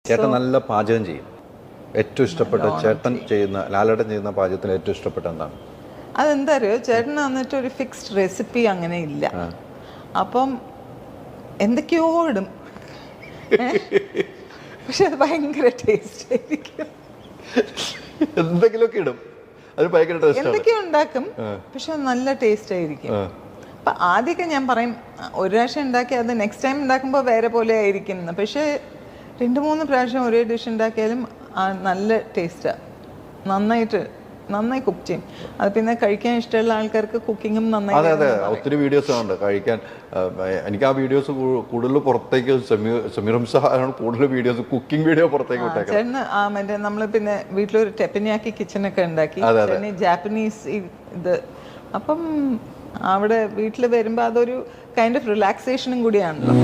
ചേട്ടൻ നല്ല പാചകം ചെയ്യും. ഏറ്റവും ഇഷ്ടപ്പെട്ട ചേട്ടൻ ചെയ്യുന്ന, ലാലേട്ടൻ ചെയ്യുന്ന പാചകത്തിൽ ഏറ്റവും ഇഷ്ടപ്പെട്ട എന്താണ്? അതെന്താ അറിയോ, ചേട്ടന് വന്നിട്ട് ഒരു ഫിക്സ്ഡ് റെസിപ്പി അങ്ങനെ ഇല്ല. അപ്പം എന്തൊക്കെയോ ഇടും, പക്ഷെ അത് ഭയങ്കര ടേസ്റ്റ് ആയിരിക്കും. എന്തെങ്കിലുമൊക്കെ ഇടും, അത് ഭയങ്കര ടേസ്റ്റ്. എന്തൊക്കെയോ ഉണ്ടാക്കും, പക്ഷെ നല്ല ടേസ്റ്റ് ആയിരിക്കും. അപ്പൊ ആദ്യമൊക്കെ ഞാൻ പറയും, ഒരു പ്രാവശ്യം ഉണ്ടാക്കി അത് നെക്സ്റ്റ് ടൈം ഉണ്ടാക്കുമ്പോൾ വേറെ പോലെ ആയിരിക്കും. പക്ഷെ 2-3 പ്രാവശ്യം ഒരേ ഡിഷ് ഉണ്ടാക്കിയാലും നല്ല ടേസ്റ്റാണ്. നന്നായി കുക്ക് ചെയ്യും. അത് പിന്നെ കഴിക്കാൻ ഇഷ്ടമുള്ള ആൾക്കാർക്ക് കുക്കിങ്ങും നന്നായി. അതെ, ഒത്തിരി വീഡിയോസ് ഉണ്ട് കഴിക്കാൻ. എനിക്ക് ആ വീഡിയോസ് കൂടുതൽ പുറത്തേക്ക് സമീർ ആണ് കൂടുതൽ വീഡിയോസ്, കുക്കിംഗ് വീഡിയോ പുറത്തേക്ക് വിട്ടേക്കാം. ചേട്ടന് മറ്റേ നമ്മൾ പിന്നെ വീട്ടിലൊരു ടെപ്പനിയാക്കി കിച്ചണൊക്കെ ഉണ്ടാക്കി, ജാപ്പനീസ് ഇത്. അപ്പം അവിടെ വീട്ടിൽ വരുമ്പോൾ അതൊരു കൈൻഡ് ഓഫ് റിലാക്സേഷനും കൂടിയാണല്ലോ.